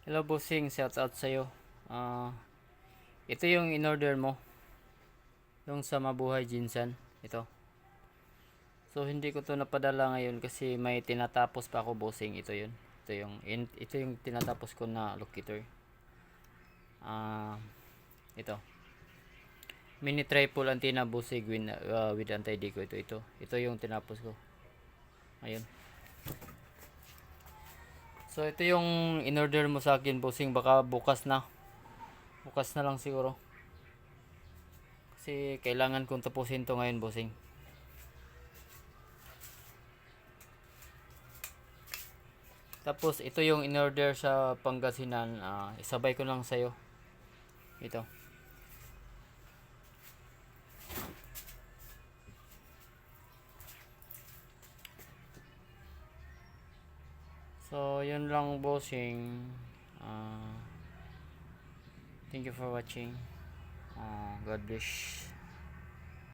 Hello bossing, shout out sa'yo. Ah, ito yung in-order mo, yung sa Mabuhay Jinsan. Ito. So hindi ko to napadala ngayon kasi may tinatapos pa ako bossing. Ito yun. Ito yung tinatapos ko na locator. Ah, ito. Mini triple antenna bossing with anti-deco ito. Ito yung tinapos ko. Ayun. So ito yung in-order mo sa akin bossing, baka bukas na. Bukas na lang siguro. Kasi kailangan kong tapusin to ngayon bossing. Tapos ito yung in-order sa Pangasinan, isabay ko lang sa'yo. Ito. So yun lang bossing. Thank you for watching. God bless.